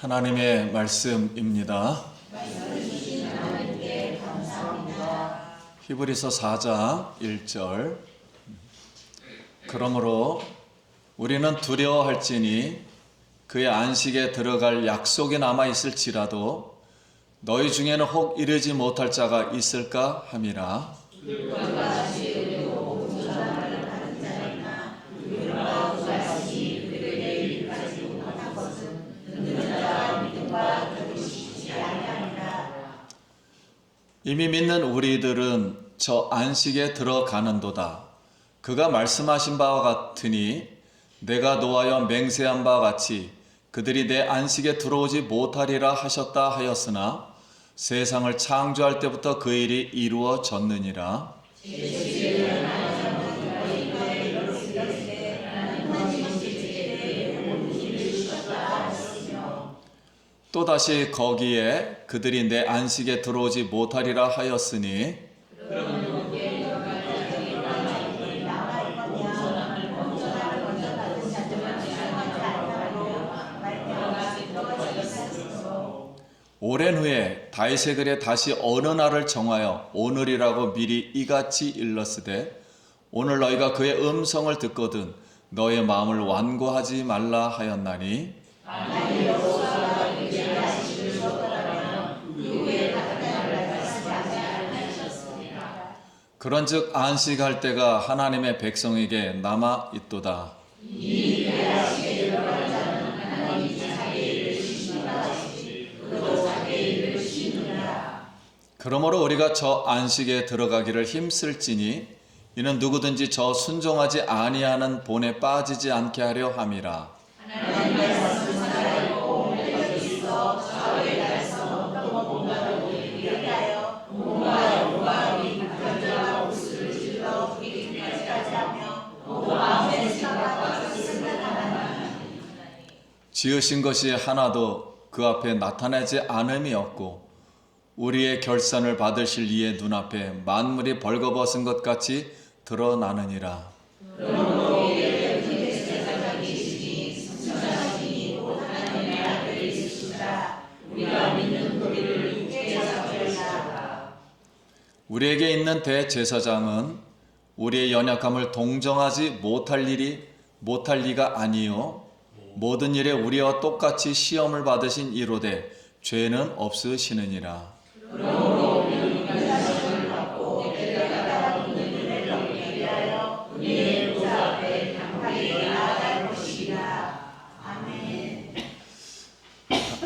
하나님의 말씀입니다. 히브리서 4장 1절. 그러므로 우리는 두려워할지니 그의 안식에 들어갈 약속이 남아 있을지라도 너희 중에는 혹 이르지 못할 자가 있을까 함이라. 이미 믿는 우리들은 저 안식에 들어가는도다. 그가 말씀하신 바와 같으니 내가 노하여 맹세한 바와 같이 그들이 내 안식에 들어오지 못하리라 하셨다 하였으나 세상을 창조할 때부터 그 일이 이루어졌느니라. 또다시 거기에 그들이 내 안식에 들어오지 못하리라 하였으니 오랜 후에 다윗의 글에 다시 어느 날을 정하여 오늘이라고 미리 이같이 일렀으되 오늘 너희가 그의 음성을 듣거든 너의 마음을 완고하지 말라 하였나니. 그런즉 안식할 때가 하나님의 백성에게 남아 있도다. 그러므로 우리가 저 안식에 들어가기를 힘쓸지니 이는 누구든지 저 순종하지 아니하는 본에 빠지지 않게 하려 함이라. 지으신 것이 하나도 그 앞에 나타나지 않음이 없고 우리의 결산을 받으실 이의 눈앞에 만물이 벌거벗은 것 같이 드러나느니라. 우리에게 있는 대제사장은 우리의 연약함을 동정하지 못할 리가 아니요 모든 일에 우리와 똑같이 시험을 받으신 이로되 죄는 없으시느니라.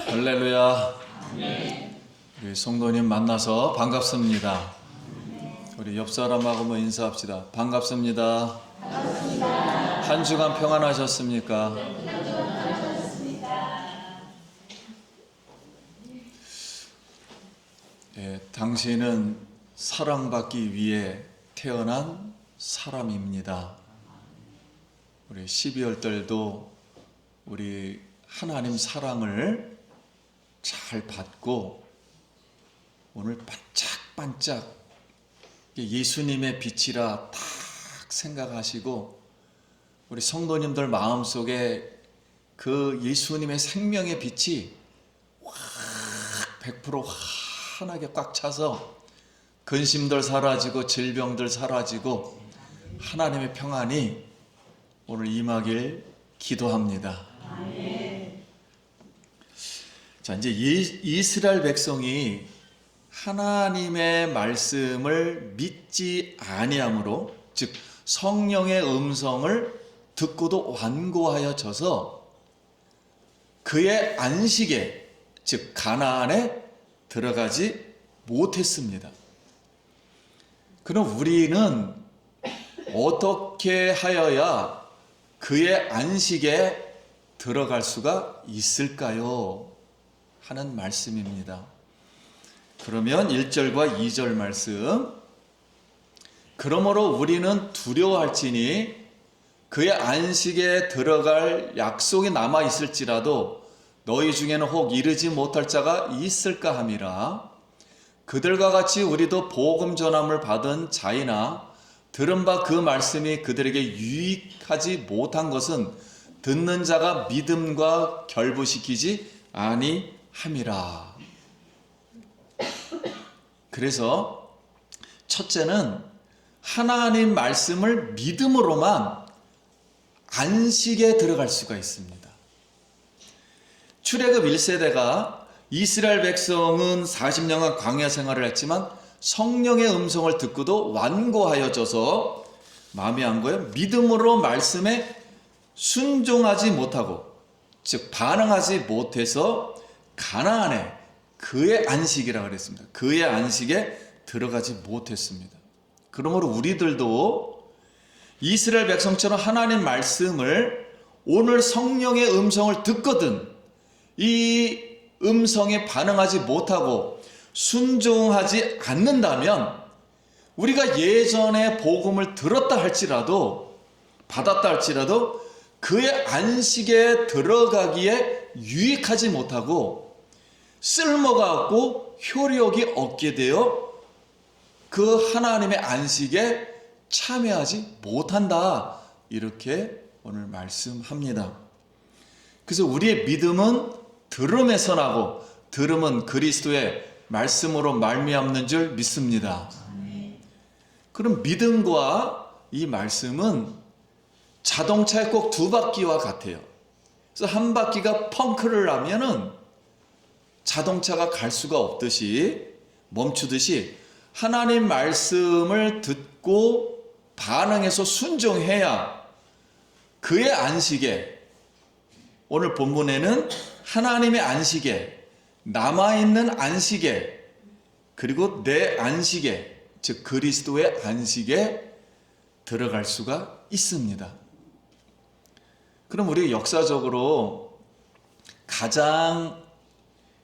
할렐루야. 우리 성도님 만나서 반갑습니다. 우리 옆 사람하고 인사합시다. 반갑습니다. 한 주간 평안하셨습니까? 당신은 사랑받기 위해 태어난 사람입니다. 우리 12월 달도 우리 하나님 사랑을 잘 받고 오늘 반짝반짝 예수님의 빛이라 딱 생각하시고 우리 성도님들 마음속에 그 예수님의 생명의 빛이 확 100% 환하게 꽉 차서 근심들 사라지고 질병들 사라지고 하나님의 평안이 오늘 임하길 기도합니다. 자, 이제 이스라엘 백성이 하나님의 말씀을 믿지 아니함으로 즉 성령의 음성을 듣고도 완고하여져서 그의 안식에 즉 가나안에 들어가지 못했습니다. 그럼 우리는 어떻게 하여야 그의 안식에 들어갈 수가 있을까요? 하는 말씀입니다. 그러면 1절과 2절 말씀. 그러므로 우리는 두려워할지니 그의 안식에 들어갈 약속이 남아 있을지라도 너희 중에는 혹 이르지 못할 자가 있을까 함이라. 그들과 같이 우리도 복음 전함을 받은 자이나 들은 바 그 말씀이 그들에게 유익하지 못한 것은 듣는 자가 믿음과 결부시키지 아니함이라. 그래서 첫째는 하나님 말씀을 믿음으로만 안식에 들어갈 수가 있습니다. 출애굽 1세대가 이스라엘 백성은 40년간 광야 생활을 했지만 성령의 음성을 듣고도 완고하여져서 마음이 안 거예요. 믿음으로 말씀에 순종하지 못하고, 즉 반응하지 못해서 가나안에 그의 안식이라고 그랬습니다. 그의 안식에 들어가지 못했습니다. 그러므로 우리들도 이스라엘 백성처럼 하나님 말씀을 오늘 성령의 음성을 듣거든 이 음성에 반응하지 못하고 순종하지 않는다면 우리가 예전에 복음을 들었다 할지라도 받았다 할지라도 그의 안식에 들어가기에 유익하지 못하고 쓸모가 없고 효력이 없게 되어 그 하나님의 안식에 참여하지 못한다. 이렇게 오늘 말씀합니다. 그래서 우리의 믿음은 들음에서 나고 들음은 그리스도의 말씀으로 말미암는 줄 믿습니다. 그럼 믿음과 이 말씀은 자동차의 꼭 두 바퀴와 같아요. 그래서 한 바퀴가 펑크를 나면은 자동차가 갈 수가 없듯이 멈추듯이 하나님 말씀을 듣고 반응해서 순종해야 그의 안식에, 오늘 본문에는 하나님의 안식에, 남아있는 안식에, 그리고 내 안식에, 즉 그리스도의 안식에 들어갈 수가 있습니다. 그럼 우리 역사적으로 가장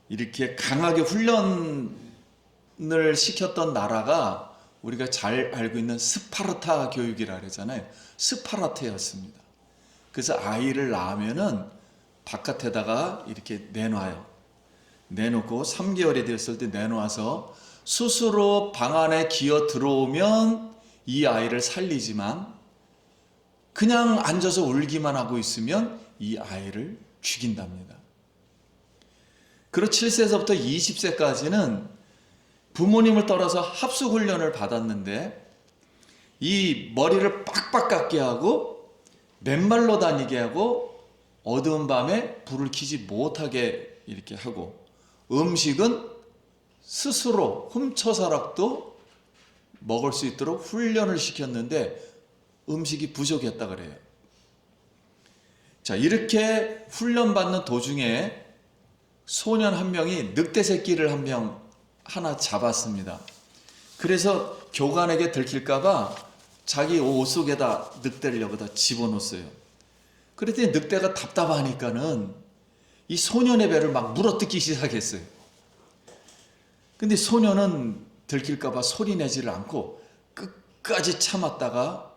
이렇게 강하게 훈련을 시켰던 나라가 우리가 잘 알고 있는 스파르타 교육이라 그러잖아요. 스파르타였습니다. 그래서 아이를 낳으면은 바깥에다가 이렇게 내놔요. 내놓고 3개월이 됐을 때 내놓아서 스스로 방 안에 기어 들어오면 이 아이를 살리지만 그냥 앉아서 울기만 하고 있으면 이 아이를 죽인답니다. 그리고 7세서부터 20세까지는 부모님을 따라서 합숙훈련을 받았는데 이 머리를 빡빡 깎게 하고 맨발로 다니게 하고 어두운 밤에 불을 켜지 못하게 이렇게 하고 음식은 스스로 훔쳐서라도 먹을 수 있도록 훈련을 시켰는데 음식이 부족했다 그래요. 자, 이렇게 훈련받는 도중에 소년 한 명이 늑대 새끼를 하나 잡았습니다. 그래서 교관에게 들킬까봐 자기 옷 속에다 늑대를 여기다 집어넣었어요. 그랬더니 늑대가 답답하니까는 이 소년의 배를 막 물어뜯기 시작했어요. 근데 소년은 들킬까봐 소리 내지를 않고 끝까지 참았다가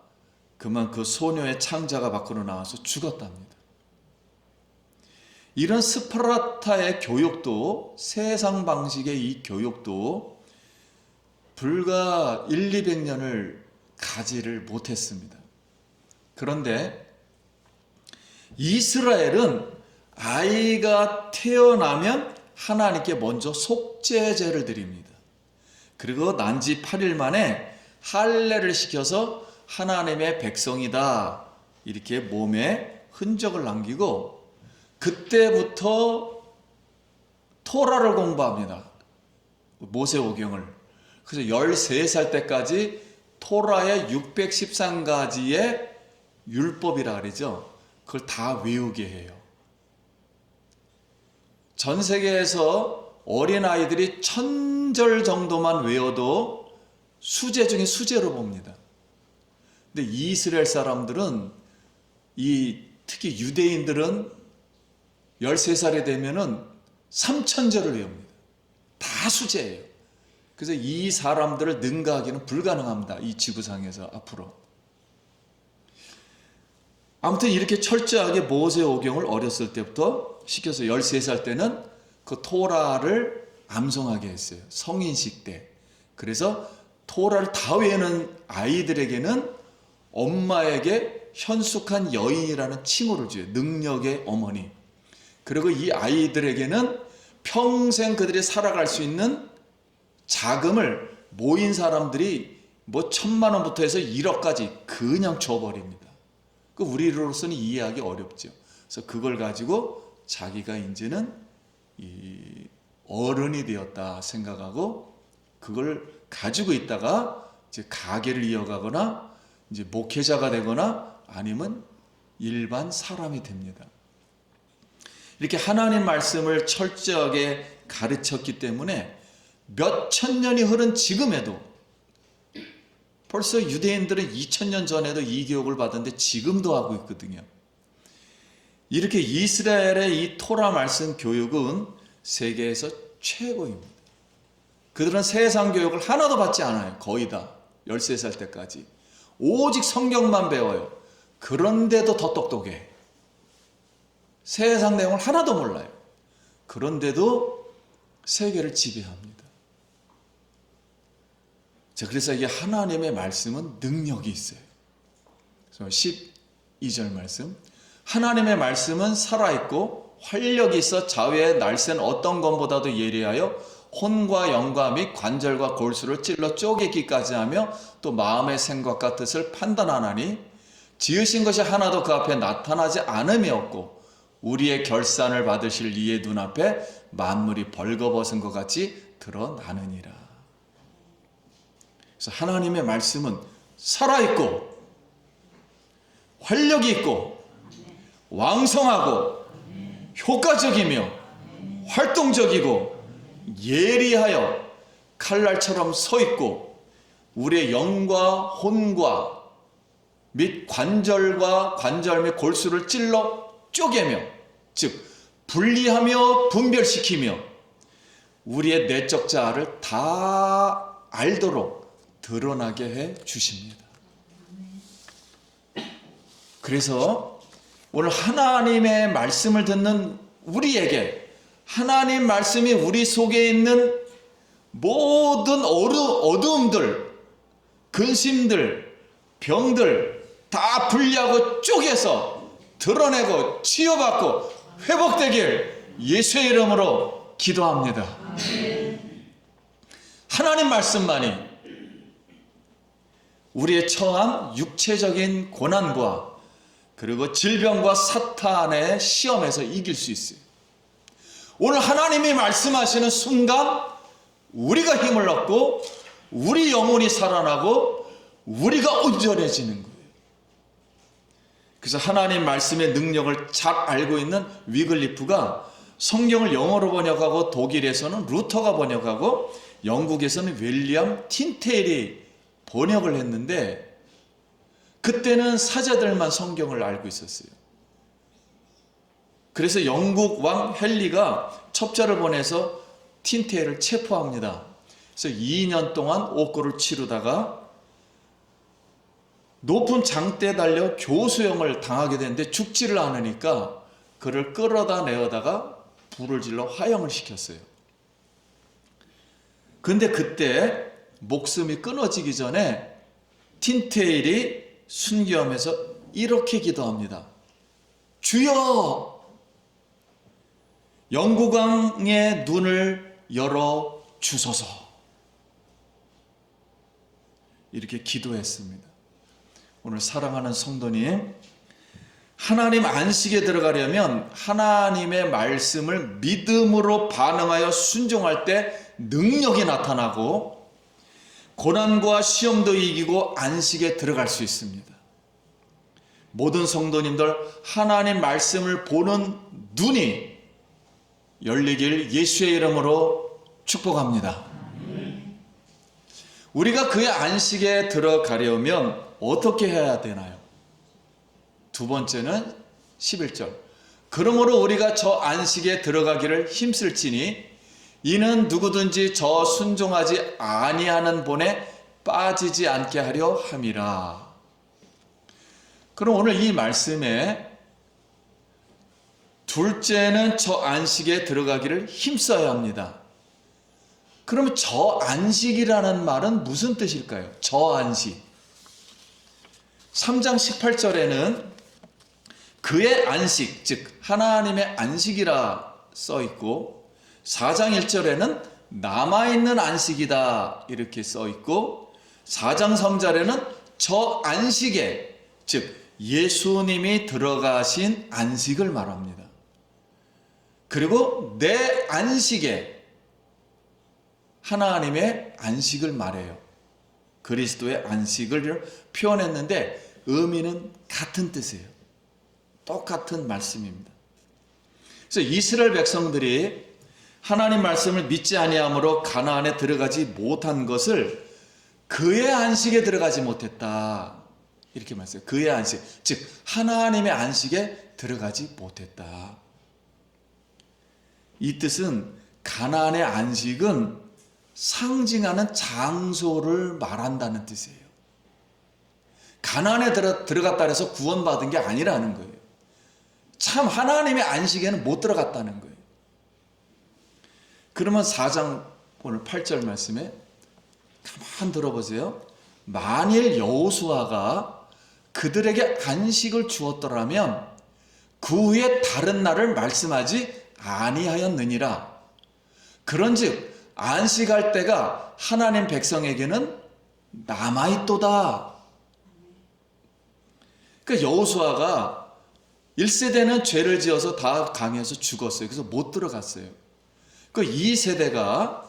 그만 그 소녀의 창자가 밖으로 나와서 죽었답니다. 이런 스파르타의 교육도, 세상 방식의 이 교육도 불과 200년을 가지를 못했습니다. 그런데 이스라엘은 아이가 태어나면 하나님께 먼저 속죄제를 드립니다. 그리고 난지 8일 만에 할례를 시켜서 하나님의 백성이다 이렇게 몸에 흔적을 남기고 그때부터 토라를 공부합니다. 모세오경을. 그래서 13살 때까지 토라의 613가지의 율법이라 그러죠. 그걸 다 외우게 해요. 전 세계에서 어린아이들이 1000절 정도만 외워도 수제 중에 수제로 봅니다. 근데 이스라엘 사람들은 특히 유대인들은 13살이 되면은 3000절을 외웁니다. 다 수제예요. 그래서 이 사람들을 능가하기는 불가능합니다. 이 지구상에서 앞으로. 아무튼 이렇게 철저하게 모세오경을 어렸을 때부터 시켜서 13살 때는 그 토라를 암송하게 했어요. 성인식 때. 그래서 토라를 다 외우는 아이들에게는 엄마에게 현숙한 여인이라는 칭호를 줘요. 능력의 어머니. 그리고 이 아이들에게는 평생 그들이 살아갈 수 있는 자금을 모인 사람들이 뭐 1,000만 원부터 해서 1억까지 그냥 줘버립니다. 그 우리로서는 이해하기 어렵죠. 그래서 그걸 가지고 자기가 이제는 이 어른이 되었다 생각하고 그걸 가지고 있다가 이제 가게를 이어가거나 이제 목회자가 되거나 아니면 일반 사람이 됩니다. 이렇게 하나님 말씀을 철저하게 가르쳤기 때문에 몇 천 년이 흐른 지금에도 벌써 유대인들은 2000년 전에도 이 교육을 받았는데 지금도 하고 있거든요. 이렇게 이스라엘의 이 토라 말씀 교육은 세계에서 최고입니다. 그들은 세상 교육을 하나도 받지 않아요. 거의 다 13살 때까지. 오직 성경만 배워요. 그런데도 더 똑똑해. 세상 내용을 하나도 몰라요. 그런데도 세계를 지배합니다. 자, 그래서 이 하나님의 말씀은 능력이 있어요. 12절 말씀. 하나님의 말씀은 살아있고 활력이 있어 좌우의 날쌘 어떤 것보다도 예리하여 혼과 영과 및 관절과 골수를 찔러 쪼개기까지 하며 또 마음의 생각과 뜻을 판단하나니 지으신 것이 하나도 그 앞에 나타나지 않음이 없고 우리의 결산을 받으실 이의 눈앞에 만물이 벌거벗은 것 같이 드러나느니라. 그래서 하나님의 말씀은 살아있고 활력이 있고 왕성하고 효과적이며 활동적이고 예리하여 칼날처럼 서 있고 우리의 영과 혼과 및 관절과 관절 및 골수를 찔러 쪼개며 즉 분리하며 분별시키며 우리의 내적 자아를 다 알도록 드러나게 해 주십니다. 그래서 오늘 하나님의 말씀을 듣는 우리에게 하나님 말씀이 우리 속에 있는 모든 어두움들, 근심들, 병들 다 분리하고 쪼개서 드러내고 치유받고 회복되길 예수의 이름으로 기도합니다. 하나님 말씀만이 우리의 처한 육체적인 고난과 그리고 질병과 사탄의 시험에서 이길 수 있어요. 오늘 하나님이 말씀하시는 순간 우리가 힘을 얻고 우리 영혼이 살아나고 우리가 온전해지는 거예요. 그래서 하나님 말씀의 능력을 잘 알고 있는 위글리프가 성경을 영어로 번역하고 독일에서는 루터가 번역하고 영국에서는 윌리엄 틴테일이 번역을 했는데 그때는 사자들만 성경을 알고 있었어요. 그래서 영국 왕 헨리가 첩자를 보내서 틴테일을 체포합니다. 그래서 2년 동안 옥고를 치르다가 높은 장대에 달려 교수형을 당하게 되는데 죽지를 않으니까 그를 끌어다 내어다가 불을 질러 화형을 시켰어요. 근데 그때 목숨이 끊어지기 전에 틴테일이 순교하면서 이렇게 기도합니다. 주여! 영국왕의 눈을 열어 주소서. 이렇게 기도했습니다. 오늘 사랑하는 성도님, 하나님 안식에 들어가려면 하나님의 말씀을 믿음으로 반응하여 순종할 때 능력이 나타나고 고난과 시험도 이기고 안식에 들어갈 수 있습니다. 모든 성도님들 하나님 말씀을 보는 눈이 열리길 예수의 이름으로 축복합니다. 우리가 그의 안식에 들어가려면 어떻게 해야 되나요? 두 번째는 11절. 그러므로 우리가 저 안식에 들어가기를 힘쓸지니 이는 누구든지 저 순종하지 아니하는 본에 빠지지 않게 하려 함이라. 그럼 오늘 이 말씀에 둘째는 저 안식에 들어가기를 힘써야 합니다. 그러면 저 안식이라는 말은 무슨 뜻일까요? 저 안식. 3장 18절에는 그의 안식, 즉 하나님의 안식이라 써 있고 4장 1절에는 남아있는 안식이다 이렇게 써 있고 4장 3절에는 저 안식에, 즉 예수님이 들어가신 안식을 말합니다. 그리고 내 안식에 하나님의 안식을 말해요. 그리스도의 안식을 표현했는데 의미는 같은 뜻이에요. 똑같은 말씀입니다. 그래서 이스라엘 백성들이 하나님 말씀을 믿지 아니함으로 가나안에 들어가지 못한 것을 그의 안식에 들어가지 못했다 이렇게 말했어요. 그의 안식, 즉 하나님의 안식에 들어가지 못했다. 이 뜻은 가나안의 안식은 상징하는 장소를 말한다는 뜻이에요. 가나안에 들어갔다 해서 구원받은 게 아니라는 거예요. 참 하나님의 안식에는 못 들어갔다는 거예요. 그러면 4장 오늘 8절 말씀에 가만 들어보세요. 만일 여호수아가 그들에게 안식을 주었더라면 그 후에 다른 날을 말씀하지 아니하였느니라. 그런즉 안식할 때가 하나님 백성에게는 남아있도다. 그러니까 여호수아가 1세대는 죄를 지어서 다 강해서 죽었어요. 그래서 못 들어갔어요. 그 2세대가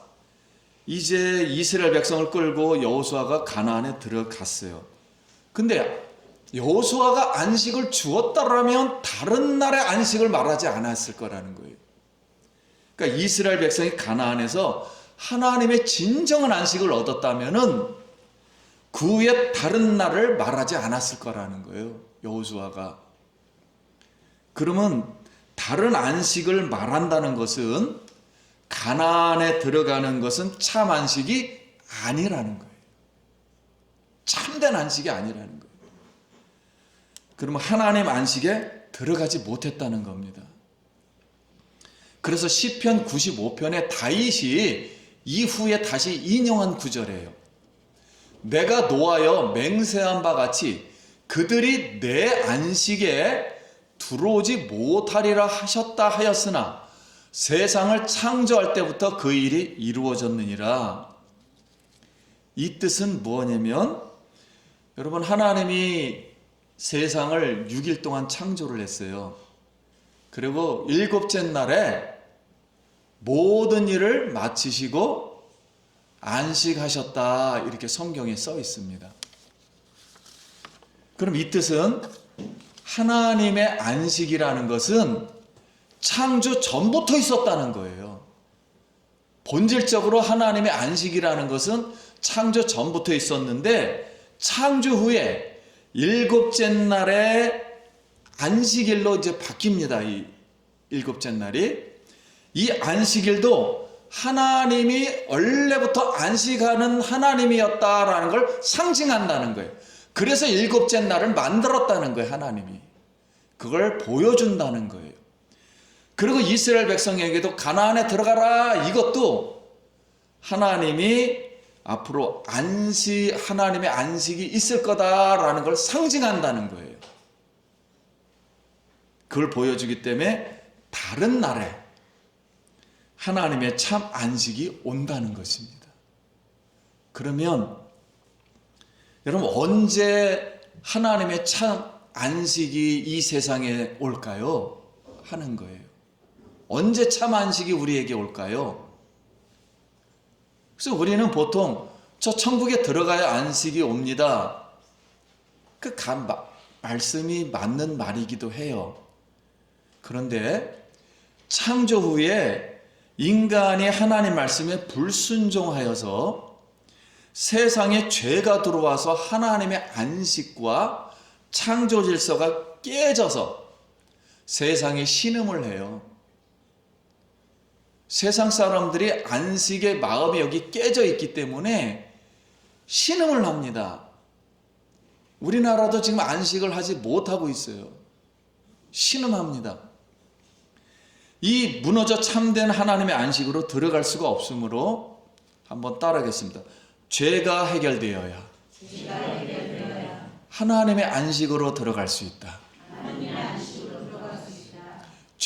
이제 이스라엘 백성을 끌고 여호수아가 가나안에 들어갔어요. 근데 여호수아가 안식을 주었다라면 다른 날의 안식을 말하지 않았을 거라는 거예요. 그러니까 이스라엘 백성이 가나안에서 하나님의 진정한 안식을 얻었다면은 그 후에 다른 날을 말하지 않았을 거라는 거예요. 여호수아가. 그러면 다른 안식을 말한다는 것은 가나안에 들어가는 것은 참 안식이 아니라는 거예요. 참된 안식이 아니라는 거예요. 그러면 하나님 안식에 들어가지 못했다는 겁니다. 그래서 시편 95편에 다윗이 이후에 다시 인용한 구절이에요. 내가 노하여 맹세한 바 같이 그들이 내 안식에 들어오지 못하리라 하셨다 하였으나 세상을 창조할 때부터 그 일이 이루어졌느니라. 이 뜻은 뭐냐면 여러분 하나님이 세상을 6일 동안 창조를 했어요. 그리고 7째 날에 모든 일을 마치시고 안식하셨다 이렇게 성경에 써 있습니다. 그럼 이 뜻은 하나님의 안식이라는 것은 창조 전부터 있었다는 거예요. 본질적으로 하나님의 안식이라는 것은 창조 전부터 있었는데 창조 후에 7째 날에 안식일로 이제 바뀝니다. 이 7째 날이. 이 안식일도 하나님이 원래부터 안식하는 하나님이었다라는 걸 상징한다는 거예요. 그래서 7째 날을 만들었다는 거예요. 하나님이. 그걸 보여준다는 거예요. 그리고 이스라엘 백성에게도 가나안에 들어가라 이것도 하나님이 앞으로 하나님의 안식이 있을 거다라는 걸 상징한다는 거예요. 그걸 보여주기 때문에 다른 날에 하나님의 참 안식이 온다는 것입니다. 그러면 여러분 언제 하나님의 참 안식이 이 세상에 올까요? 하는 거예요. 언제 참 안식이 우리에게 올까요? 그래서 우리는 보통 저 천국에 들어가야 안식이 옵니다. 그 말씀이 맞는 말이기도 해요. 그런데 창조 후에 인간이 하나님 말씀에 불순종하여서 세상에 죄가 들어와서 하나님의 안식과 창조 질서가 깨져서 세상에 신음을 해요. 세상 사람들이 안식의 마음이 여기 깨져 있기 때문에 신음을 합니다. 우리나라도 지금 안식을 하지 못하고 있어요. 신음합니다. 이 무너져 참된 하나님의 안식으로 들어갈 수가 없으므로 한번 따라하겠습니다. 죄가 해결되어야 하나님의 안식으로 들어갈 수 있다.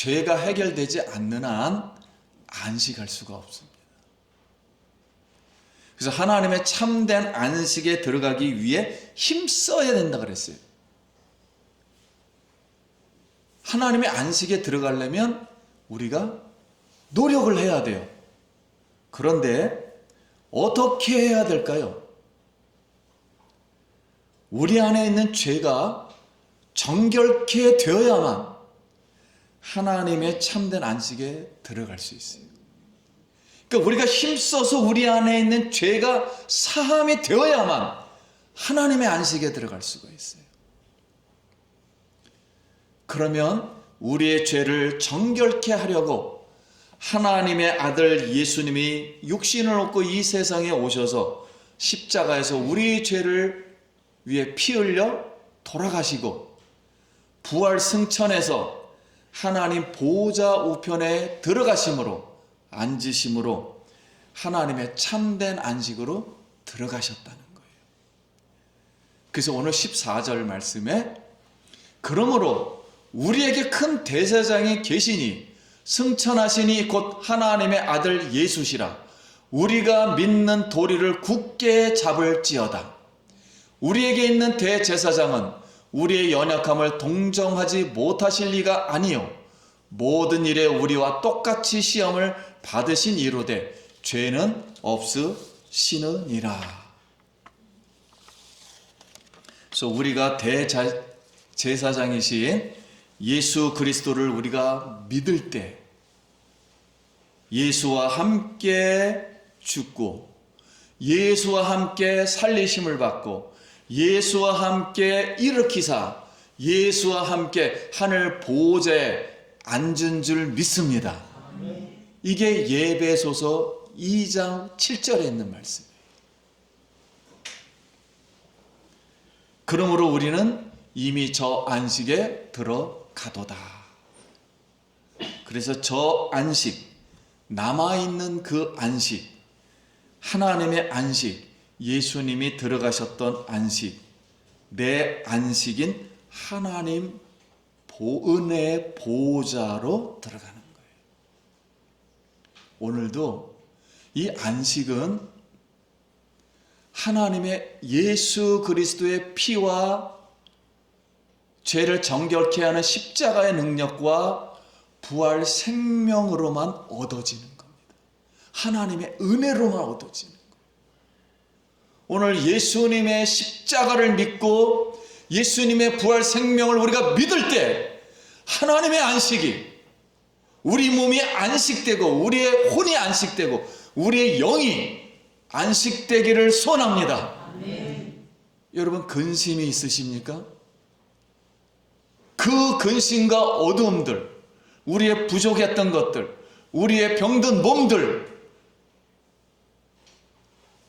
죄가 해결되지 않는 한 안식할 수가 없습니다. 그래서 하나님의 참된 안식에 들어가기 위해 힘써야 된다 그랬어요. 하나님의 안식에 들어가려면 우리가 노력을 해야 돼요. 그런데 어떻게 해야 될까요? 우리 안에 있는 죄가 정결케 되어야만 하나님의 참된 안식에 들어갈 수 있어요. 그러니까 우리가 힘써서 우리 안에 있는 죄가 사함이 되어야만 하나님의 안식에 들어갈 수가 있어요. 그러면 우리의 죄를 정결케 하려고 하나님의 아들 예수님이 육신을 얻고 이 세상에 오셔서 십자가에서 우리의 죄를 위해 피 흘려 돌아가시고 부활 승천해서 하나님 보좌 우편에 들어가심으로 앉으심으로 하나님의 참된 안식으로 들어가셨다는 거예요. 그래서 오늘 14절 말씀에 그러므로 우리에게 큰 대제사장이 계시니 승천하시니 곧 하나님의 아들 예수시라. 우리가 믿는 도리를 굳게 잡을지어다. 우리에게 있는 대제사장은 우리의 연약함을 동정하지 못하실 리가 아니요 모든 일에 우리와 똑같이 시험을 받으신 이로되 죄는 없으시느니라. 그래서 우리가 대제사장이신 예수 그리스도를 우리가 믿을 때 예수와 함께 죽고 예수와 함께 살리심을 받고 예수와 함께 일으키사 예수와 함께 하늘 보좌에 앉은 줄 믿습니다. 이게 예배소서 2장 7절에 있는 말씀이에요. 그러므로 우리는 이미 저 안식에 들어가도다. 그래서 저 안식, 남아있는 그 안식, 하나님의 안식, 예수님이 들어가셨던 안식, 내 안식인 하나님 은혜의 보호자로 들어가는 거예요. 오늘도 이 안식은 하나님의 예수 그리스도의 피와 죄를 정결케 하는 십자가의 능력과 부활 생명으로만 얻어지는 겁니다. 하나님의 은혜로만 얻어지는 거예요. 오늘 예수님의 십자가를 믿고 예수님의 부활 생명을 우리가 믿을 때 하나님의 안식이 우리 몸이 안식되고 우리의 혼이 안식되고 우리의 영이 안식되기를 소원합니다. 아멘. 여러분 근심이 있으십니까? 그 근심과 어두움들, 우리의 부족했던 것들, 우리의 병든 몸들,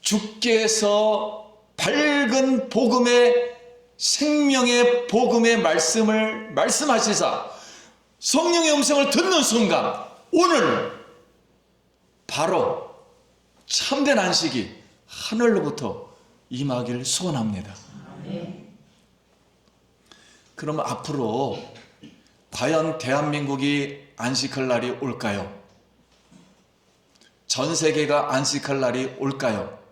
주께서 밝은 복음의 생명의 복음의 말씀을 말씀하시사 성령의 음성을 듣는 순간 오늘 바로 참된 안식이 하늘로부터 임하기를 소원합니다. 그러면 앞으로 과연 대한민국이 안식할 날이 올까요? 전 세계가 안식할 날이 올까요?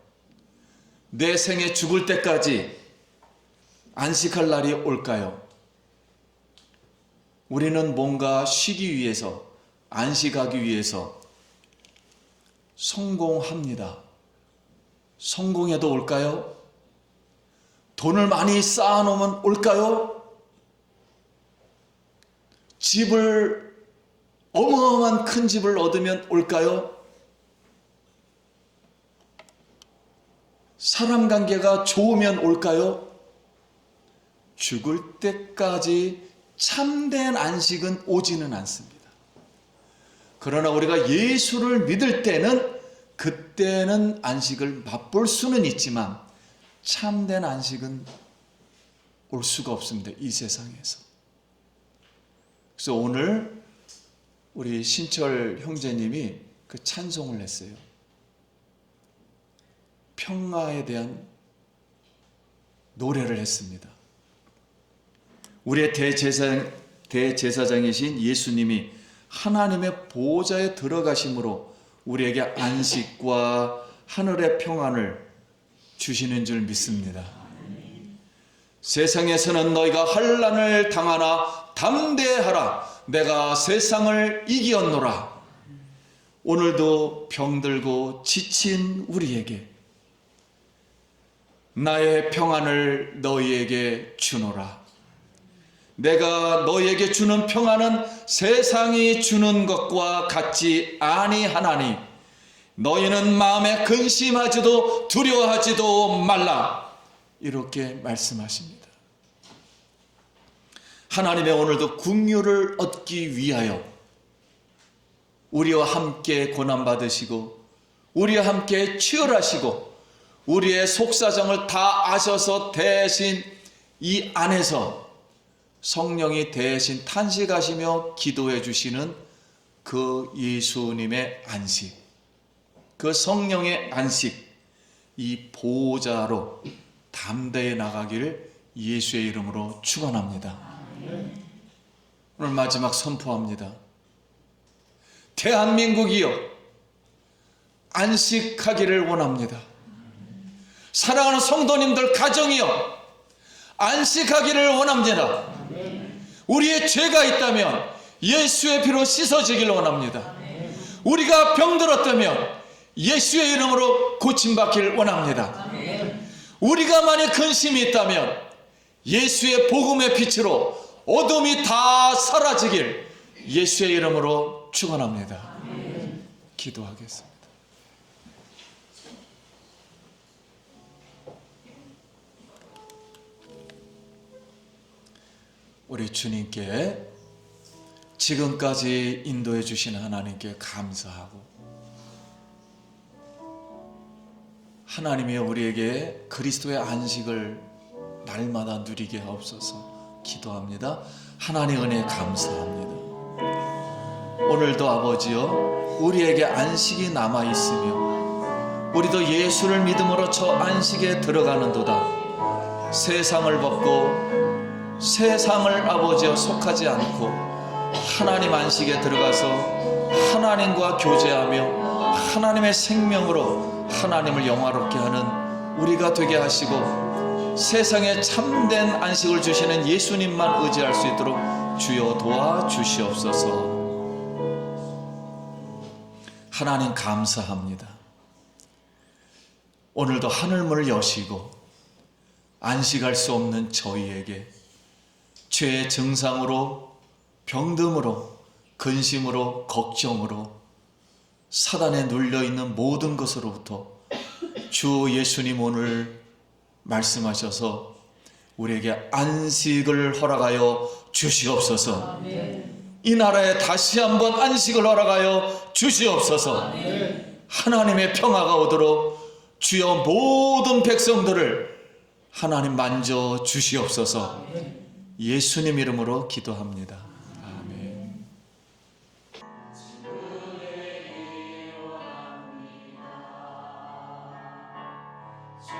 내 생에 죽을 때까지 안식할 날이 올까요? 우리는 뭔가 쉬기 위해서, 안식하기 위해서 성공합니다. 성공해도 올까요? 돈을 많이 쌓아놓으면 올까요? 집을, 어마어마한 큰 집을 얻으면 올까요? 사람 관계가 좋으면 올까요? 죽을 때까지 참된 안식은 오지는 않습니다. 그러나 우리가 예수를 믿을 때는 그때는 안식을 맛볼 수는 있지만 참된 안식은 올 수가 없습니다. 이 세상에서. 그래서 오늘 우리 신철 형제님이 그 찬송을 했어요. 평화에 대한 노래를 했습니다. 우리의 대제사장이신 예수님이 하나님의 보좌에 들어가심으로 우리에게 안식과 하늘의 평안을 주시는 줄 믿습니다. 세상에서는 너희가 환난을 당하나 담대하라. 내가 세상을 이기었노라. 오늘도 병들고 지친 우리에게 나의 평안을 너희에게 주노라. 내가 너희에게 주는 평안은 세상이 주는 것과 같지 아니하나니 너희는 마음에 근심하지도 두려워하지도 말라. 이렇게 말씀하십니다. 하나님의 오늘도 긍휼을 얻기 위하여 우리와 함께 고난받으시고 우리와 함께 치열하시고 우리의 속사정을 다 아셔서 대신 이 안에서 성령이 대신 탄식하시며 기도해 주시는 그 예수님의 안식, 그 성령의 안식, 이 보호자로 담대히 나가기를 예수의 이름으로 축원합니다. 오늘 마지막 선포합니다. 대한민국이여 안식하기를 원합니다. 사랑하는 성도님들 가정이여 안식하기를 원합니다. 우리의 죄가 있다면 예수의 피로 씻어지기를 원합니다. 우리가 병들었다면 예수의 이름으로 고침받기를 원합니다. 우리가 만약 근심이 있다면 예수의 복음의 빛으로 어둠이 다 사라지길 예수의 이름으로 축원합니다. 기도하겠습니다. 우리 주님께 지금까지 인도해 주신 하나님께 감사하고 하나님이 우리에게 그리스도의 안식을 날마다 누리게 하옵소서 기도합니다. 하나님의 은혜에 감사합니다. 오늘도 아버지여 우리에게 안식이 남아있으며 우리도 예수를 믿음으로 저 안식에 들어가는도다. 세상을 벗고 세상을 아버지여 속하지 않고 하나님 안식에 들어가서 하나님과 교제하며 하나님의 생명으로 하나님을 영화롭게 하는 우리가 되게 하시고 세상에 참된 안식을 주시는 예수님만 의지할 수 있도록 주여 도와주시옵소서. 하나님 감사합니다. 오늘도 하늘문을 여시고 안식할 수 없는 저희에게 죄의 증상으로 병듦으로 근심으로 걱정으로 사단에 눌려있는 모든 것으로부터 주 예수님 오늘 말씀하셔서 우리에게 안식을 허락하여 주시옵소서. 이 나라에 다시 한번 안식을 허락하여 주시옵소서. 하나님의 평화가 오도록 주여 모든 백성들을 하나님 만져 주시옵소서. 예수님 이름으로 기도합니다. 아멘. 주